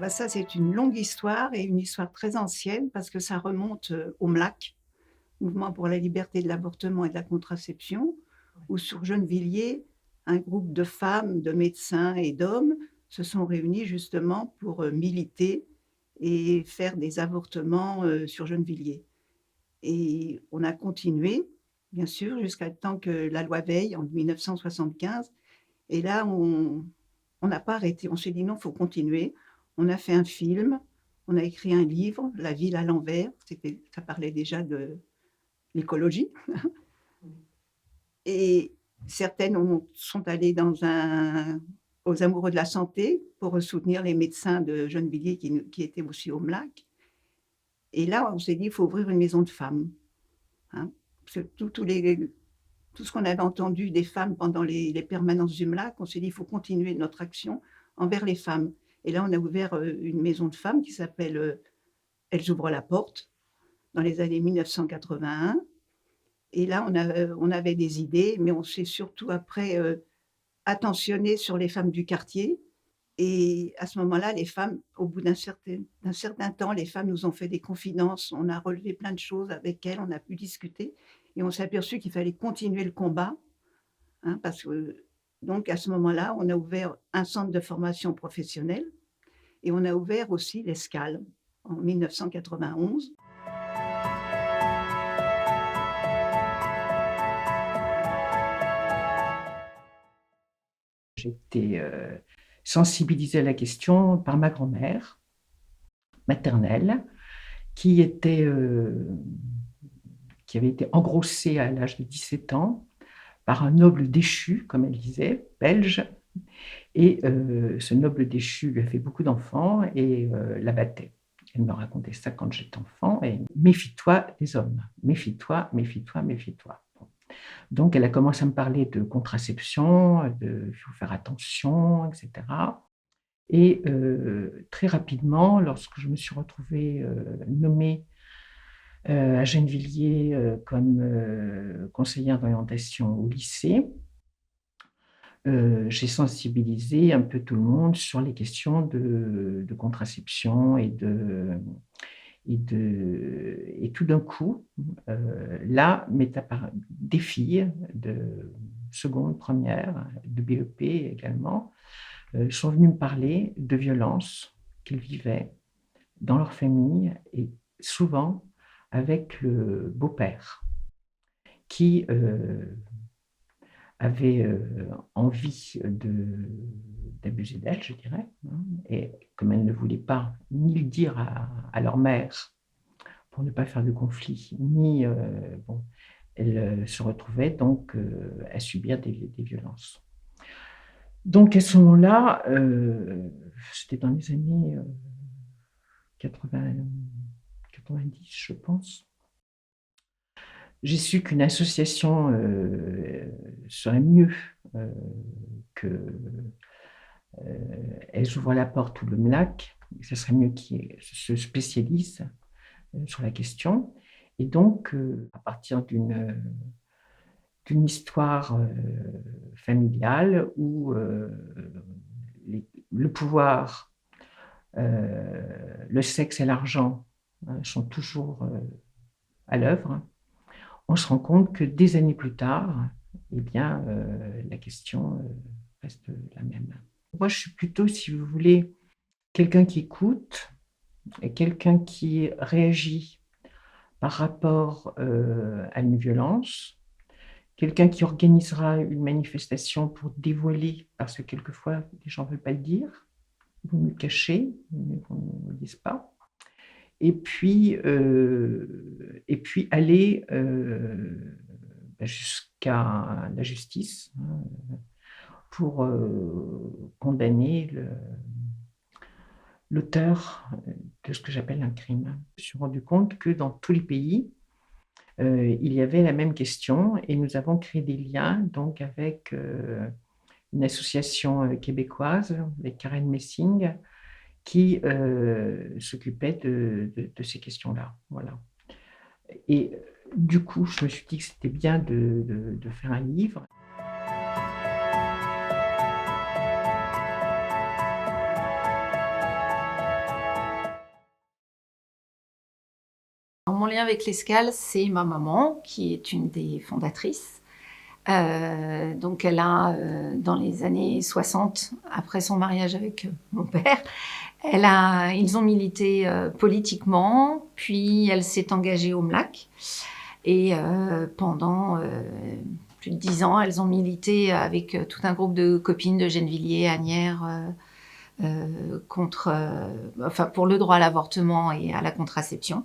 Bah, ça, c'est une longue histoire et une histoire très ancienne parce que ça remonte, au MLAC, Mouvement pour la liberté de l'avortement et de la contraception, où sur Gennevilliers, un groupe de femmes, de médecins et d'hommes se sont réunis justement pour, militer et faire des avortements, sur Gennevilliers et on a continué, bien sûr, jusqu'à temps que la loi Veil en 1975 et là on n'a pas arrêté. On s'est dit: «Non, il faut continuer». On a fait un film, on a écrit un livre, La ville à l'envers, ça parlait déjà de l'écologie et certaines sont allées aux Amoureux de la santé pour soutenir les médecins de Gennevilliers qui étaient aussi au MLAC et là, on s'est dit: «Il faut ouvrir une maison de femmes», hein. Parce que tout ce qu'on avait entendu des femmes pendant les permanences du MLAC, on s'est dit: «Il faut continuer notre action envers les femmes» et là, on a ouvert, une maison de femmes qui s'appelle, Elles ouvrent la porte, dans les années 1981 et là, on avait des idées, mais on s'est surtout après, attentionné sur les femmes du quartier et à ce moment-là, les femmes, au bout d'un certain temps, les femmes nous ont fait des confidences. On a relevé plein de choses avec elles, on a pu discuter et on s'est aperçu qu'il fallait continuer le combat. Hein, parce que donc à ce moment-là, on a ouvert un centre de formation professionnelle et on a ouvert aussi l'Escale en 1991. J'ai été sensibilisée à la question par ma grand-mère maternelle qui qui avait été engrossée à l'âge de 17 ans par un noble déchu, comme elle disait, belge. Et ce noble déchu lui a fait beaucoup d'enfants et la battait. Elle me racontait ça quand j'étais enfant. Et méfie-toi des hommes, méfie-toi, méfie-toi, méfie-toi. Bon. Donc, elle a commencé à me parler de contraception, il faut faire attention, etc. Et très rapidement, lorsque je me suis retrouvée nommée à Gennevilliers comme conseillère d'orientation au lycée, j'ai sensibilisé un peu tout le monde sur les questions de contraception et tout d'un coup, là m'est apparu des filles de seconde, première, de BEP également, sont venues me parler de violences qu'ils vivaient dans leur famille et souvent avec le beau-père qui avait envie d'abuser d'elle, je dirais, hein, et comme elle ne voulait pas ni le dire à leur mère pour ne pas faire de conflit, ni bon, elle se retrouvait donc à subir des violences. Donc à ce moment-là, c'était dans les années 80, 90, je pense. J'ai su qu'une association serait mieux que Elles ouvrent la porte ou le MLAC. Ce serait mieux qu'ils se spécialisent sur la question. Et donc, à partir d'une histoire familiale où le pouvoir, le sexe et l'argent sont toujours à l'œuvre, on se rend compte que des années plus tard, eh bien, la question reste la même. Moi, je suis plutôt, si vous voulez, quelqu'un qui écoute et quelqu'un qui réagit par rapport à une violence, quelqu'un qui organisera une manifestation pour dévoiler, parce que quelquefois, les gens ne veulent pas le dire, ils vont me cacher, mais ils ne le disent pas. Et puis aller jusqu'à la justice, hein, pour condamner l'auteur de ce que j'appelle un crime. Je me suis rendu compte que dans tous les pays, il y avait la même question et nous avons créé des liens donc avec une association québécoise, avec Karen Messing, qui s'occupait de ces questions-là. Voilà. Et du coup, je me suis dit que c'était bien de faire un livre. mon lien avec l'Escale, c'est ma maman, qui est une des fondatrices. Donc elle a, dans les années 60, après son mariage avec mon père, ils ont milité politiquement, puis elle s'est engagée au MLAC. Et pendant plus de 10 ans, elles ont milité avec tout un groupe de copines de Gennevilliers, Asnières, pour le droit à l'avortement et à la contraception.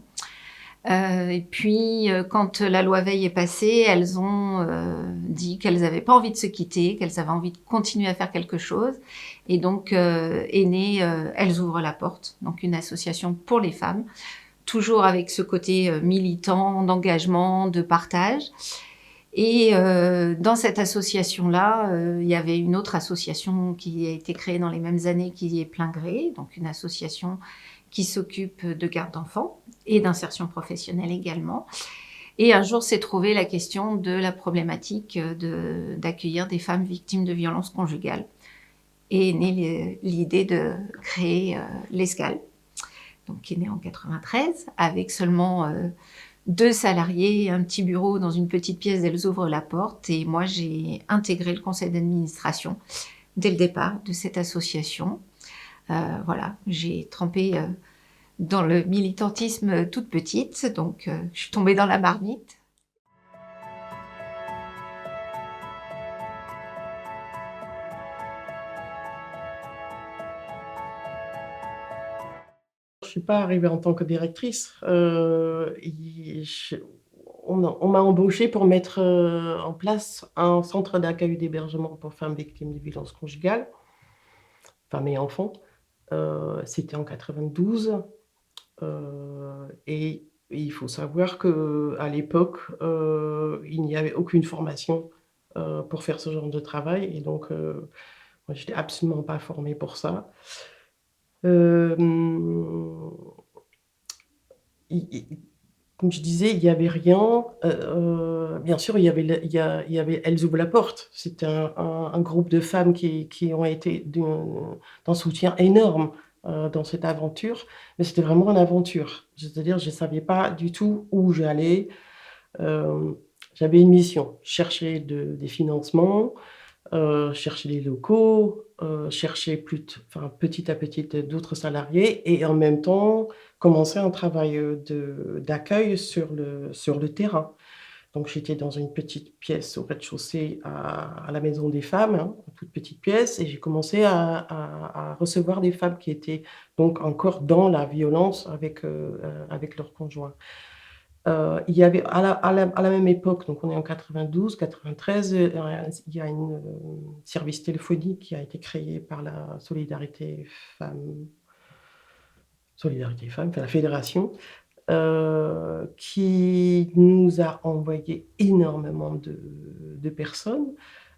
Et puis, quand la loi Veil est passée, elles ont dit qu'elles n'avaient pas envie de se quitter, qu'elles avaient envie de continuer à faire quelque chose. Et donc, est née Elles ouvrent la porte, donc une association pour les femmes, toujours avec ce côté militant, d'engagement, de partage. Et dans cette association-là, il y avait une autre association qui a été créée dans les mêmes années, qui est Plein Gré, donc une association qui s'occupe de garde d'enfants et d'insertion professionnelle également. Et un jour s'est trouvée la question de la problématique d'accueillir des femmes victimes de violences conjugales. Et est née l'idée de créer l'Escale, donc qui est née en 93, avec seulement 2 salariés et un petit bureau dans une petite pièce d'Elles ouvrent la porte. Et moi, j'ai intégré le conseil d'administration dès le départ de cette association. Voilà, j'ai trempé dans le militantisme toute petite, donc je suis tombée dans la marmite. Je ne suis pas arrivée en tant que directrice. On m'a embauchée pour mettre en place un centre d'accueil et d'hébergement pour femmes victimes de violences conjugales, femmes et enfants. C'était en 92. Et il faut savoir qu'à l'époque, il n'y avait aucune formation pour faire ce genre de travail. Et donc, moi, je n'étais absolument pas formée pour ça. Comme je disais, il n'y avait rien. Bien sûr, il y avait Elles ouvrent la porte. C'était un groupe de femmes qui ont été d'un soutien énorme dans cette aventure. Mais c'était vraiment une aventure. C'est-à-dire, je ne savais pas du tout où j'allais. J'avais une mission, chercher des financements, chercher des locaux, chercher petit à petit d'autres salariés et en même temps commencer un travail d'accueil sur le terrain. Donc j'étais dans une petite pièce au rez-de-chaussée à la Maison des Femmes, hein, une toute petite pièce, et j'ai commencé à recevoir des femmes qui étaient donc encore dans la violence avec leur conjoint. Il y avait à la même époque, donc on est en 92, 93, il y a un service téléphonique qui a été créé par la Solidarité Femmes, enfin la fédération, qui nous a envoyé énormément de personnes,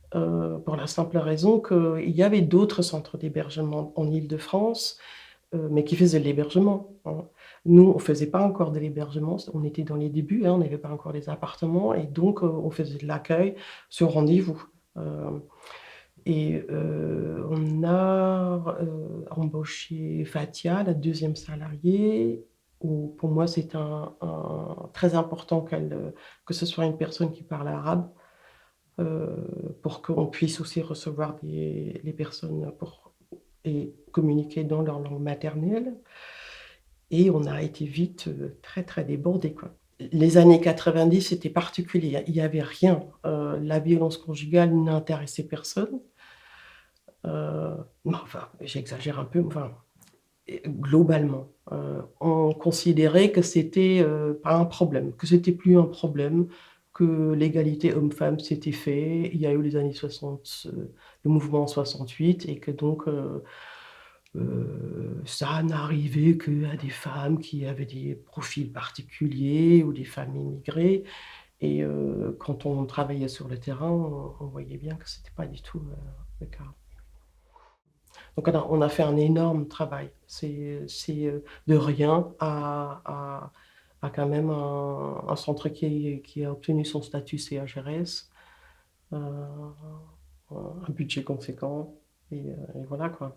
pour la simple raison qu'il y avait d'autres centres d'hébergement en Île-de-France, mais qui faisaient de l'hébergement, hein. Nous, on ne faisait pas encore de l'hébergement, on était dans les débuts, hein, on n'avait pas encore des appartements, et donc on faisait de l'accueil sur rendez-vous. On a embauché Fatia, la deuxième salariée, où pour moi c'est très important que ce soit une personne qui parle arabe, pour qu'on puisse aussi recevoir les personnes et communiquer dans leur langue maternelle. Et on a été vite très, très débordés, quoi. Les années 90, c'était particulier. Il n'y avait rien. La violence conjugale n'intéressait personne. Enfin, j'exagère un peu. Enfin, globalement, on considérait que c'était pas un problème, que c'était plus un problème, que l'égalité homme-femme s'était fait. Il y a eu les années 60, le mouvement 68, et que donc ça n'arrivait qu'à des femmes qui avaient des profils particuliers ou des femmes immigrées. Et quand on travaillait sur le terrain, on voyait bien que ce n'était pas du tout le cas. Donc on a fait un énorme travail. C'est de rien à quand même un centre qui a obtenu son statut CHRS, un budget conséquent, et voilà, quoi.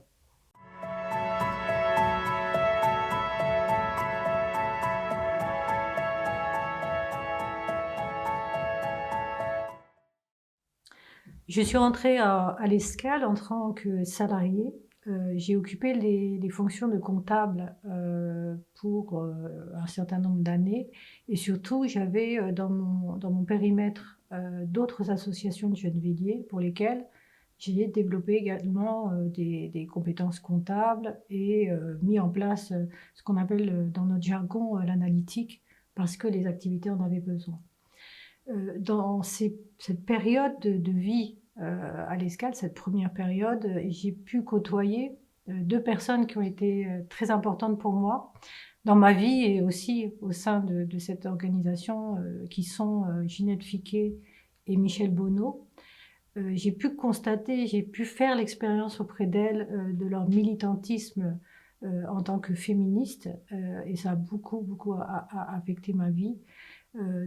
Je suis rentrée à l'Escale en tant que salariée. J'ai occupé les fonctions de comptable pour un certain nombre d'années. Et surtout, j'avais dans mon périmètre d'autres associations de Gennevilliers pour lesquelles j'ai développé également des compétences comptables et mis en place ce qu'on appelle dans notre jargon l'analytique, parce que les activités en avaient besoin. Dans cette période de vie à l'Escale, cette première période, j'ai pu côtoyer deux personnes qui ont été très importantes pour moi dans ma vie et aussi au sein de cette organisation, qui sont Ginette Fiquet et Michel Bonneau. J'ai pu constater, j'ai pu faire l'expérience auprès d'elles de leur militantisme en tant que féministe, et ça a beaucoup affecté ma vie.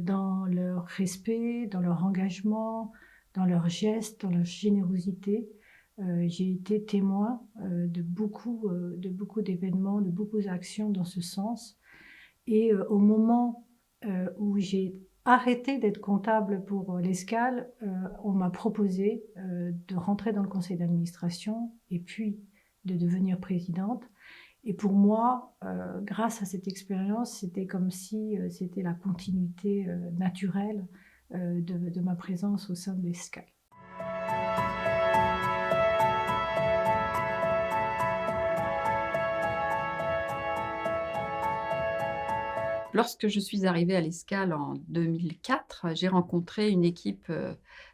Dans leur respect, dans leur engagement, dans leurs gestes, dans leur générosité. J'ai été témoin de beaucoup d'événements, de beaucoup d'actions dans ce sens. Et au moment où j'ai arrêté d'être comptable pour l'Escale, on m'a proposé de rentrer dans le conseil d'administration et puis de devenir présidente. Et pour moi, grâce à cette expérience, c'était comme si c'était la continuité naturelle de ma présence au sein de l'Escale. Lorsque je suis arrivée à l'Escale en 2004, j'ai rencontré une équipe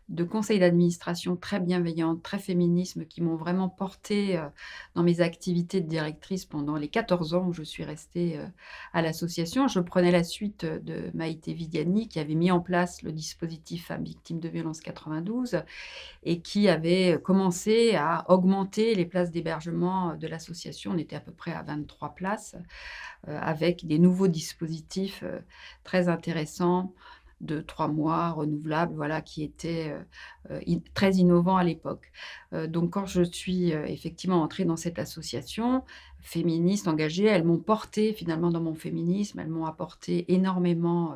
de conseil d'administration très bienveillante, très féminisme, qui m'ont vraiment portée dans mes activités de directrice pendant les 14 ans où je suis restée à l'association. Je prenais la suite de Maïté Vidiani, qui avait mis en place le dispositif Femmes victimes de violences 92 et qui avait commencé à augmenter les places d'hébergement de l'association. On était à peu près à 23 places, avec des nouveaux dispositifs très intéressants de 3 mois renouvelables, voilà, qui étaient très innovants à l'époque. Donc quand je suis effectivement entrée dans cette association féministe engagée, elles m'ont portée finalement dans mon féminisme, elles m'ont apporté énormément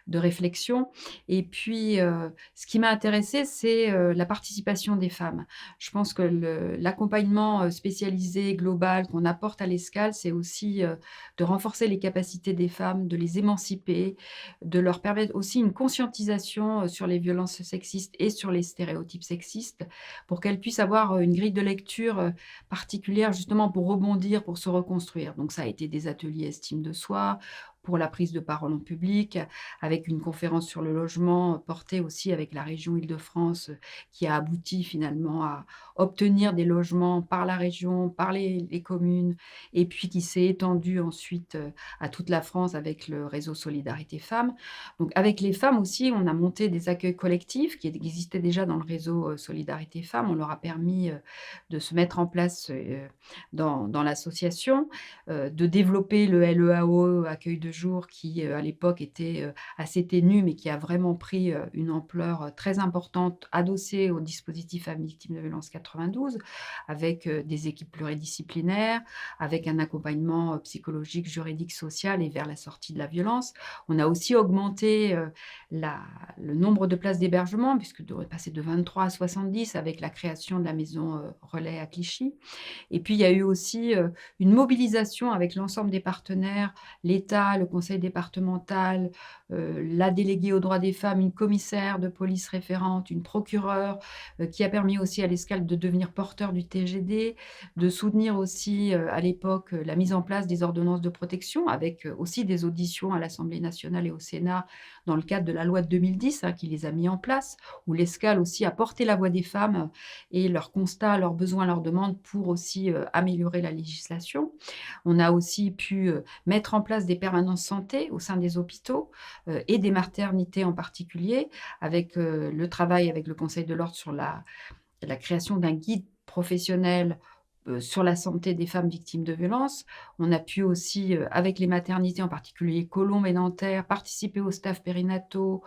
de réflexion. Et puis, ce qui m'a intéressée, c'est la participation des femmes. Je pense que l'accompagnement spécialisé, global, qu'on apporte à l'Escale, c'est aussi de renforcer les capacités des femmes, de les émanciper, de leur permettre aussi une conscientisation sur les violences sexistes et sur les stéréotypes sexistes, pour qu'elles puissent avoir une grille de lecture particulière, justement pour rebondir, pour se reconstruire. Donc ça a été des ateliers estime de soi, pour la prise de parole en public, avec une conférence sur le logement portée aussi avec la région Île-de-France, qui a abouti finalement à obtenir des logements par la région, par les communes, et puis qui s'est étendue ensuite à toute la France avec le réseau Solidarité Femmes. Donc avec les femmes aussi, on a monté des accueils collectifs qui existaient déjà dans le réseau Solidarité Femmes. On leur a permis de se mettre en place dans l'association, de développer le LEAO, accueil de jour, qui à l'époque était assez ténu, mais qui a vraiment pris une ampleur très importante, adossée au dispositif Femmes victimes de violences 92, avec des équipes pluridisciplinaires, avec un accompagnement psychologique, juridique, social et vers la sortie de la violence. On a aussi augmenté le nombre de places d'hébergement, puisque devrait passer de 23 à 70 avec la création de la maison relais à Clichy. Et puis il y a eu aussi une mobilisation avec l'ensemble des partenaires, l'État, le conseil départemental, la déléguée aux droits des femmes, une commissaire de police référente, une procureure, qui a permis aussi à l'Escale de devenir porteur du TGD, de soutenir aussi à l'époque la mise en place des ordonnances de protection, avec aussi des auditions à l'Assemblée nationale et au Sénat dans le cadre de la loi de 2010 qui les a mis en place, où l'Escale aussi a porté la voix des femmes et leurs constats, leurs besoins, leurs demandes pour aussi améliorer la législation. On a aussi pu mettre en place des permanences santé au sein des hôpitaux et des maternités en particulier, avec le travail avec le Conseil de l'ordre sur la création d'un guide professionnel sur la santé des femmes victimes de violences. On a pu aussi, avec les maternités, en particulier Colombes et Nanterre, participer au staff périnataux,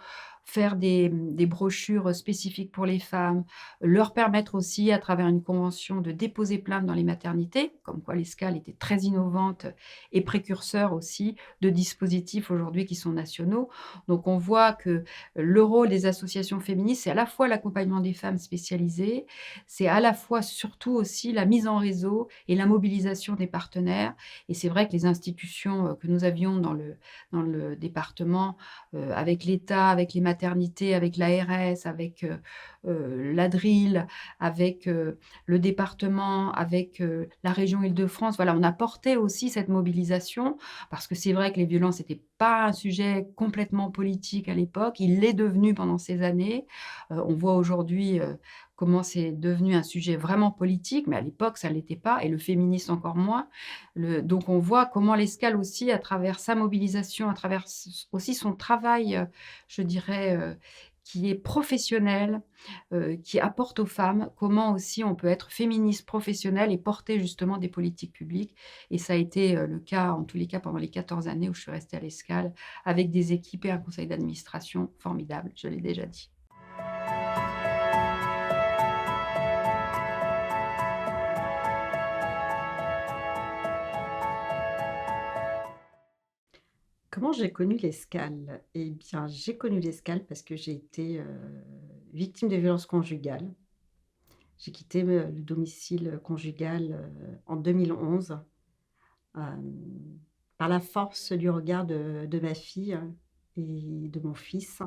faire des brochures spécifiques pour les femmes, leur permettre aussi, à travers une convention, de déposer plainte dans les maternités, comme quoi l'Escale était très innovante et précurseur aussi de dispositifs aujourd'hui qui sont nationaux. Donc on voit que le rôle des associations féministes, c'est à la fois l'accompagnement des femmes spécialisées, c'est à la fois surtout aussi la mise en réseau et la mobilisation des partenaires. Et c'est vrai que les institutions que nous avions dans le département, avec l'État, avec les maternités, avec l'ARS, avec l'ADRIL, avec le département, avec la région Île-de-France, voilà, on a porté aussi cette mobilisation parce que c'est vrai que les violences n'étaient pas un sujet complètement politique à l'époque. Il l'est devenu pendant ces années. On voit aujourd'hui comment c'est devenu un sujet vraiment politique, mais à l'époque, ça ne l'était pas, et le féminisme encore moins. Donc on voit comment l'Escale aussi, à travers sa mobilisation, à travers aussi son travail, je dirais, qui est professionnel, qui apporte aux femmes, comment aussi on peut être féministe professionnelle et porter justement des politiques publiques. Et ça a été le cas, en tous les cas, pendant les 14 années où je suis restée à l'Escale, avec des équipes et un conseil d'administration formidable, je l'ai déjà dit. Comment j'ai connu l'Escale? Eh bien, j'ai connu l'Escale parce que j'ai été, victime de violences conjugales. J'ai quitté, le domicile conjugal, en 2011, hem, par la force du regard de ma fille et de mon fils.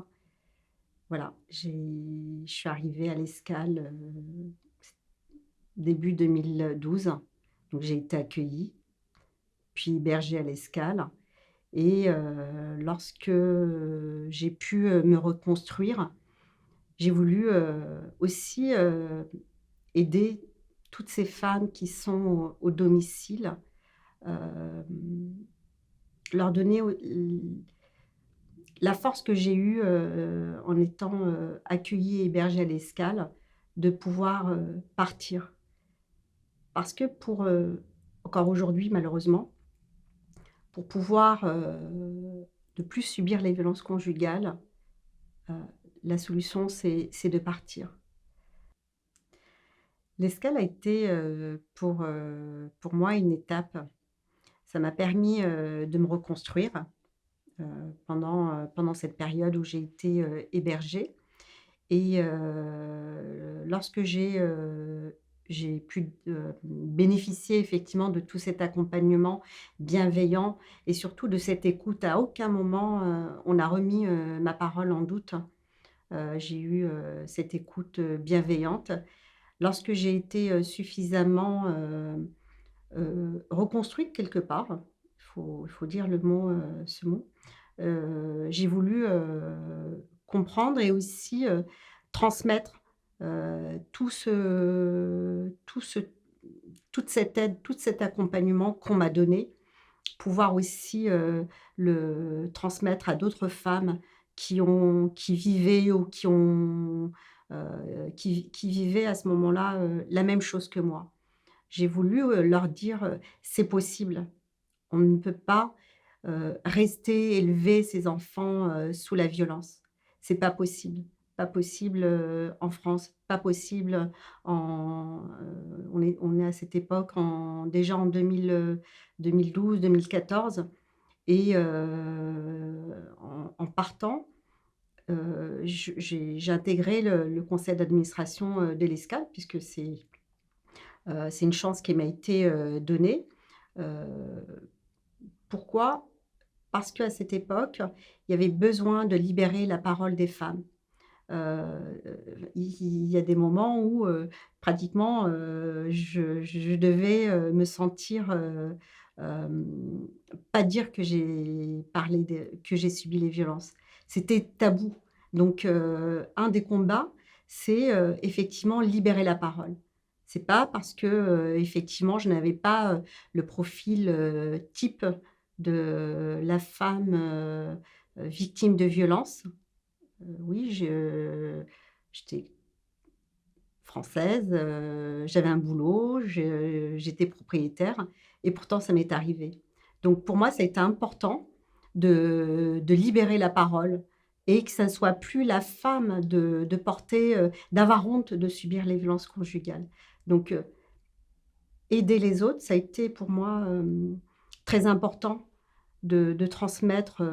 Voilà, je suis arrivée à l'Escale, début 2012, donc j'ai été accueillie, puis hébergée à l'Escale. Et lorsque, j'ai pu, me reconstruire, j'ai voulu, aussi, aider toutes ces femmes qui sont au domicile, hem, leur donner la force que j'ai eue, en étant, accueillie et hébergée à l'Escale, de pouvoir, partir. Parce que encore aujourd'hui malheureusement, pour pouvoir, ne plus subir les violences conjugales, heu, la solution c'est de partir. L'escale a été, pour moi une étape. Ça m'a permis, de me reconstruire, pendant cette période où j'ai été, hébergée. Et lorsque j'ai pu, bénéficier effectivement de tout cet accompagnement bienveillant et surtout de cette écoute. À aucun moment, on a remis, ma parole en doute. J'ai eu, cette écoute, bienveillante. Lorsque j'ai été, suffisamment, reconstruite quelque part, il faut dire ce mot, j'ai voulu, comprendre et aussi, transmettre, tout ce toute cette aide, tout cet accompagnement qu'on m'a donné, pouvoir aussi, le transmettre à d'autres femmes qui vivaient ou qui vivaient à ce moment-là, la même chose que moi. J'ai voulu, leur dire, «C'est possible. On ne peut pas, rester élever ses enfants, sous la violence. C'est pas possible. Pas possible, en France, pas possible on est à cette époque déjà en 2012-2014. Et en partant, j'ai intégré le conseil d'administration, de l'Escale puisque c'est une chance qui m'a été, donnée. Heu, Pourquoi? Parce qu'à cette époque, il y avait besoin de libérer la parole des femmes. Il y a des moments où, pratiquement, je devais, me sentir, pas dire que j'ai subi les violences. C'était tabou. Donc un des combats, c'est, effectivement libérer la parole. C'est pas parce que, effectivement, je n'avais pas, le profil, type de la femme, victime de violences. Oui, j'étais française, j'avais un boulot, j'étais propriétaire et pourtant ça m'est arrivé. Donc pour moi, ça a été important de libérer la parole et que ça ne soit plus la femme de porter, d'avoir honte de subir les violences conjugales. Donc, aider les autres, ça a été pour moi, très important de transmettre,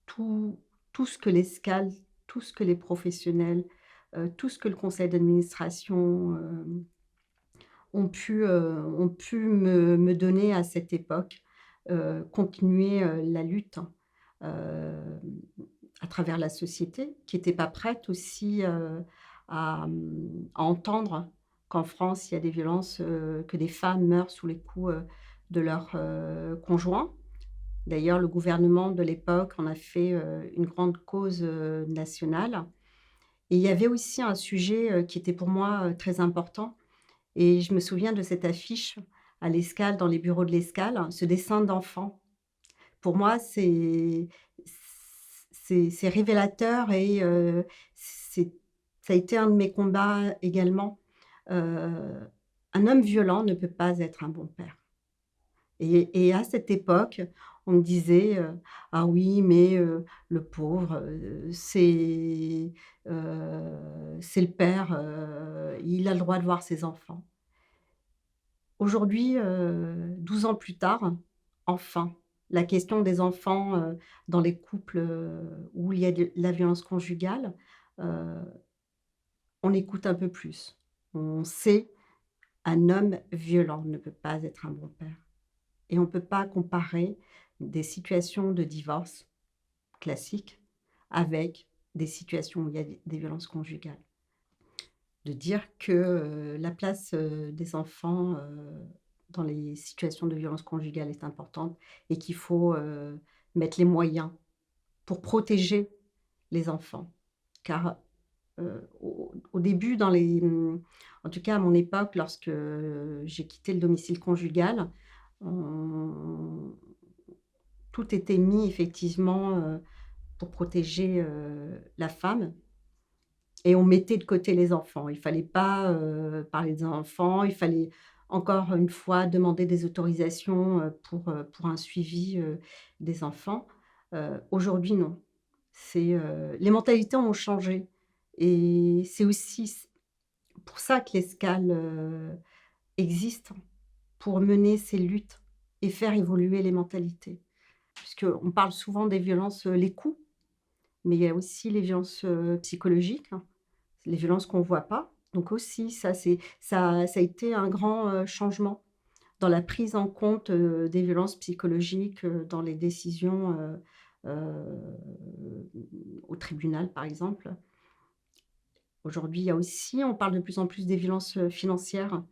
tout tout ce que l'Escale, tout ce que les professionnels, tout ce que le conseil d'administration, ont pu me donner à cette époque, continuer, la lutte, heu, à travers la société qui n'était pas prête aussi, à entendre qu'en France, il y a des violences, que des femmes meurent sous les coups, de leur, conjoint. D'ailleurs, le gouvernement de l'époque en a fait, une grande cause, nationale, et il y avait aussi un sujet, qui était pour moi, très important, et je me souviens de cette affiche à l'Escale, dans les bureaux de l'Escale, ce dessin d'enfant. Pour moi, c'est révélateur, et c'est ça a été un de mes combats également. Un homme violent ne peut pas être un bon père, et à cette époque, on me disait, «Ah oui, mais le pauvre, c'est le père, il a le droit de voir ses enfants». Aujourd'hui, 12 ans plus tard, enfin, la question des enfants, dans les couples, où il y a de la violence conjugale, heu, on écoute un peu plus. On sait, un homme violent ne peut pas être un bon père, et on ne peut pas comparer des situations de divorce classiques avec des situations où il y a des violences conjugales. De dire que, la place, des enfants, dans les situations de violence conjugale est importante, et qu'il faut, mettre les moyens pour protéger les enfants. Car, au début, en tout cas à mon époque, lorsque, j'ai quitté le domicile conjugal, on tout était mis effectivement, pour protéger, la femme, et on mettait de côté les enfants. Il fallait pas, parler des enfants, il fallait encore une fois demander des autorisations, pour un suivi, des enfants. Aujourd'hui non. Les mentalités ont changé, et c'est aussi pour ça que l'Escale, existe, pour mener ces luttes et faire évoluer les mentalités. Puisqu'on parle souvent des violences, les coups, mais il y a aussi les violences, psychologiques, hein. Les violences qu'on ne voit pas. Donc aussi, ça a été un grand, changement dans la prise en compte, des violences psychologiques, dans les décisions, au tribunal, par exemple. Aujourd'hui, il y a aussi, on parle de plus en plus des violences, financières,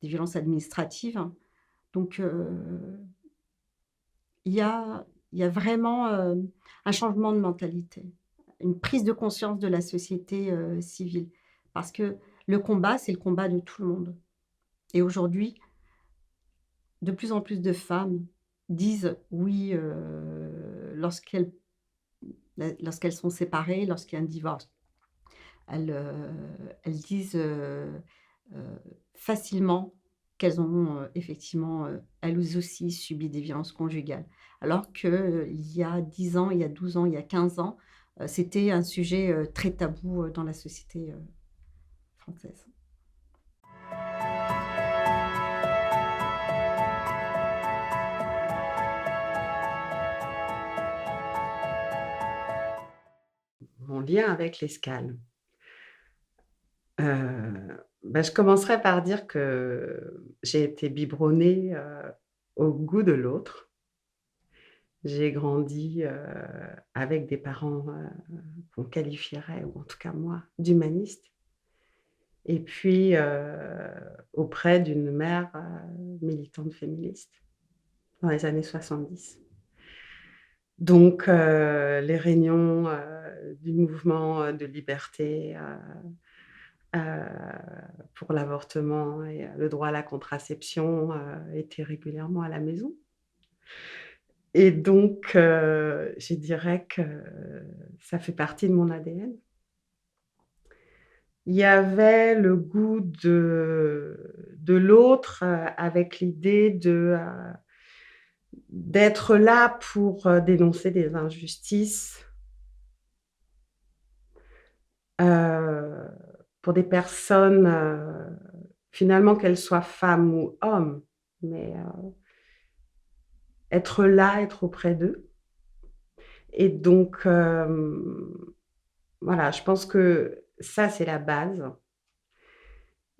des violences administratives. Donc, il y a vraiment, un changement de mentalité, une prise de conscience de la société, civile. Parce que le combat, c'est le combat de tout le monde. Et aujourd'hui, de plus en plus de femmes disent oui, lorsqu'elles sont séparées, lorsqu'il y a un divorce. Elles disent, facilement qu'elles ont, effectivement, elles aussi subi des violences conjugales. Alors que, il y a 10 ans, il y a 12 ans, il y a 15 ans, c'était un sujet, très tabou, dans la société, française. Mon lien avec l'Escale. Je commencerai par dire que j'ai été biberonnée, au goût de l'autre. J'ai grandi, avec des parents, qu'on qualifierait, ou en tout cas moi, d'humanistes, et puis, auprès d'une mère, militante féministe dans les années 70. Donc, les réunions, du mouvement, de liberté, pour l'avortement et le droit à la contraception, étaient régulièrement à la maison. Et donc, je dirais que ça fait partie de mon ADN. Il y avait le goût de l'autre, avec l'idée d'être là pour, dénoncer des injustices, pour des personnes, finalement, qu'elles soient femmes ou hommes, mais être là, être auprès d'eux. Et donc, voilà, je pense que ça, c'est la base.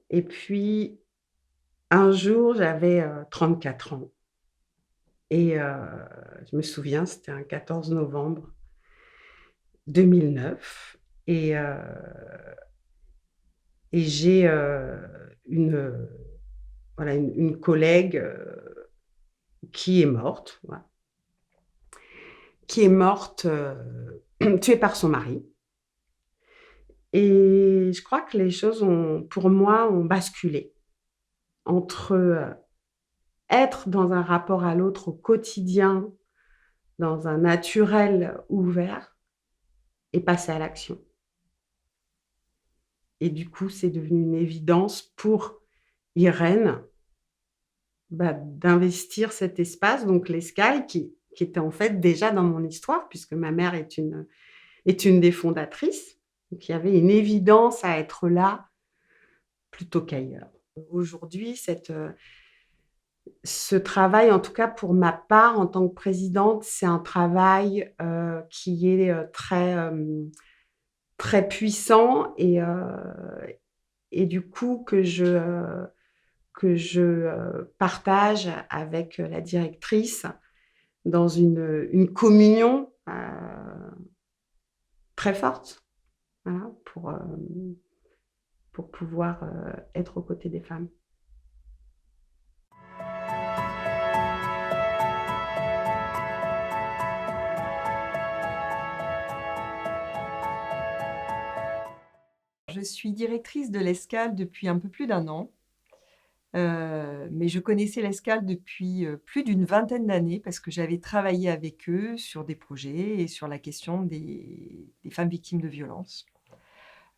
Et puis, un jour, j'avais 34 ans. Et je me souviens, c'était un 14 novembre 2009. Et j'ai voilà, une collègue qui est morte, voilà, qui est morte tuée par son mari. Et je crois que les choses pour moi, ont basculé entre être dans un rapport à l'autre au quotidien, dans un naturel ouvert, et passer à l'action. Et du coup, c'est devenu une évidence pour Irène d'investir cet espace, donc l'Escale, qui était en fait déjà dans mon histoire, puisque ma mère est une des fondatrices. Donc il y avait une évidence à être là plutôt qu'ailleurs. Aujourd'hui, ce travail, en tout cas pour ma part en tant que présidente, c'est un travail qui est très puissant et du coup que je partage avec la directrice dans une communion très forte, voilà, pour pouvoir être aux côtés des femmes. Je suis directrice de l'Escale depuis un peu plus d'1 an. Mais je connaissais l'Escale depuis plus d'une vingtaine d'années parce que j'avais travaillé avec eux sur des projets et sur la question des femmes victimes de violences.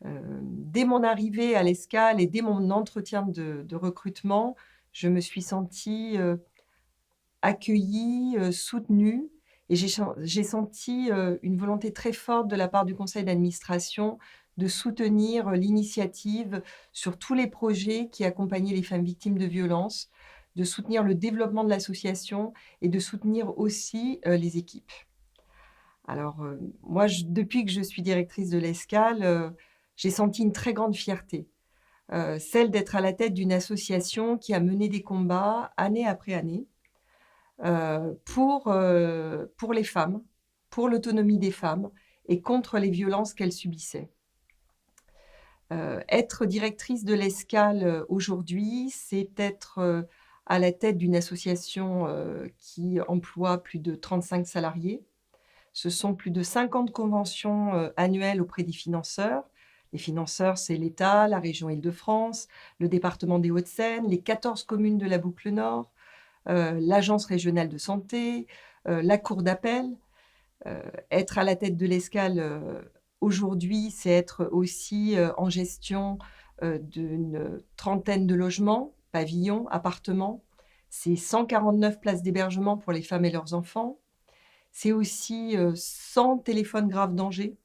Dès mon arrivée à l'Escale et dès mon entretien de recrutement, je me suis sentie accueillie, soutenue, et j'ai senti une volonté très forte de la part du conseil d'administration de soutenir l'initiative sur tous les projets qui accompagnaient les femmes victimes de violences, de soutenir le développement de l'association et de soutenir aussi les équipes. Alors, moi, depuis que je suis directrice de l'Escale, j'ai senti une très grande fierté, celle d'être à la tête d'une association qui a mené des combats année après année pour les femmes, pour l'autonomie des femmes et contre les violences qu'elles subissaient. Être directrice de l'Escale aujourd'hui, c'est être à la tête d'une association qui emploie plus de 35 salariés. Ce sont plus de 50 conventions annuelles auprès des financeurs. Les financeurs, c'est l'État, la région Île-de-France, le département des Hauts-de-Seine, les 14 communes de la Boucle Nord, l'Agence régionale de santé, la Cour d'appel. Être à la tête de l'Escale aujourd'hui, c'est être aussi en gestion d'une trentaine de logements, pavillons, appartements. C'est 149 places d'hébergement pour les femmes et leurs enfants. C'est aussi 100 téléphones graves danger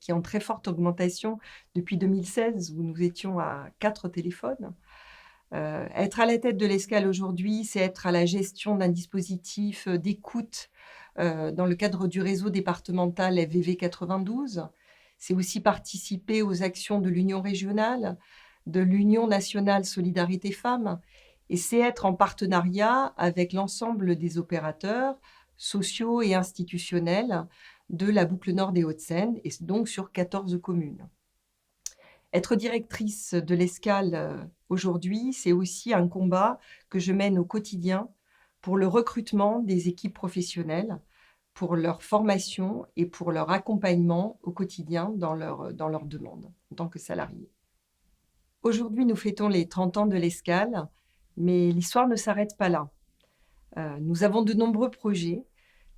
qui est en très forte augmentation depuis 2016 où nous étions à 4 téléphones. Être à la tête de l'Escale aujourd'hui, c'est être à la gestion d'un dispositif d'écoute dans le cadre du réseau départemental FVV 92. C'est aussi participer aux actions de l'Union régionale, de l'Union nationale Solidarité Femmes, et c'est être en partenariat avec l'ensemble des opérateurs sociaux et institutionnels de la boucle nord des Hauts-de-Seine, et donc sur 14 communes. Être directrice de l'Escale aujourd'hui, c'est aussi un combat que je mène au quotidien pour le recrutement des équipes professionnelles, pour leur formation et pour leur accompagnement au quotidien dans leurs demandes en tant que salariés. Aujourd'hui, nous fêtons les 30 ans de l'Escale, mais l'histoire ne s'arrête pas là. Nous avons de nombreux projets.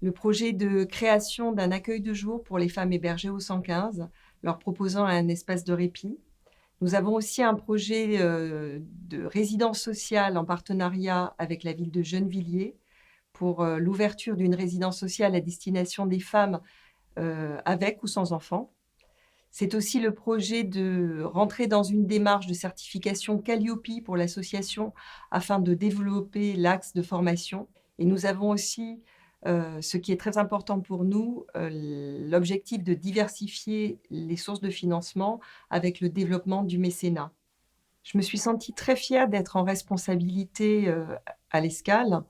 Le projet de création d'un accueil de jour pour les femmes hébergées au 115, leur proposant un espace de répit. Nous avons aussi un projet de résidence sociale en partenariat avec la ville de Gennevilliers pour l'ouverture d'une résidence sociale à destination des femmes avec ou sans enfants. C'est aussi le projet de rentrer dans une démarche de certification Calliope pour l'association afin de développer l'axe de formation. Et nous avons aussi, ce qui est très important pour nous, l'objectif de diversifier les sources de financement avec le développement du mécénat. Je me suis sentie très fière d'être en responsabilité à l'Escale,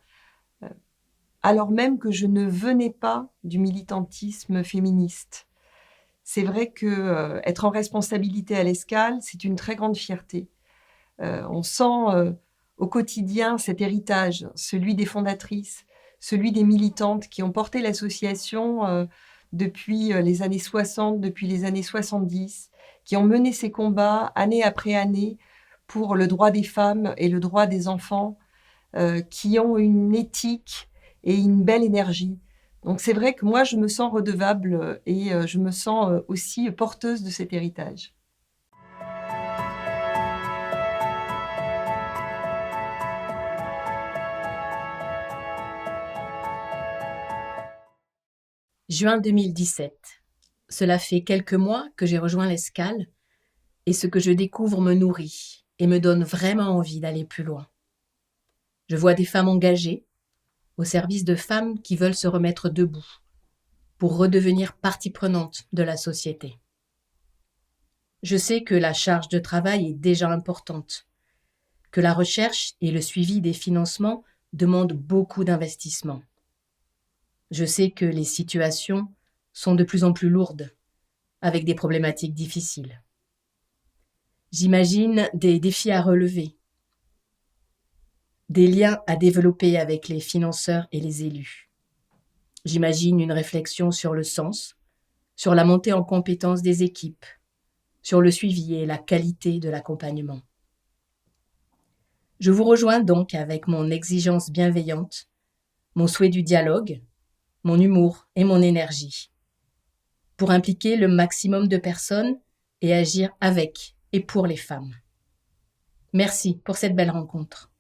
alors même que je ne venais pas du militantisme féministe. C'est vrai que être en responsabilité à l'Escale, c'est une très grande fierté. On sent au quotidien cet héritage, celui des fondatrices, celui des militantes qui ont porté l'association depuis les années 60, depuis les années 70, qui ont mené ces combats année après année pour le droit des femmes et le droit des enfants, qui ont une éthique et une belle énergie. Donc c'est vrai que moi, je me sens redevable et je me sens aussi porteuse de cet héritage. Juin 2017. Cela fait quelques mois que j'ai rejoint l'Escale et ce que je découvre me nourrit et me donne vraiment envie d'aller plus loin. Je vois des femmes engagées au service de femmes qui veulent se remettre debout pour redevenir partie prenante de la société. Je sais que la charge de travail est déjà importante, que la recherche et le suivi des financements demandent beaucoup d'investissement. Je sais que les situations sont de plus en plus lourdes, avec des problématiques difficiles. J'imagine des défis à relever, des liens à développer avec les financeurs et les élus. J'imagine une réflexion sur le sens, sur la montée en compétence des équipes, sur le suivi et la qualité de l'accompagnement. Je vous rejoins donc avec mon exigence bienveillante, mon souhait du dialogue, mon humour et mon énergie, pour impliquer le maximum de personnes et agir avec et pour les femmes. Merci pour cette belle rencontre.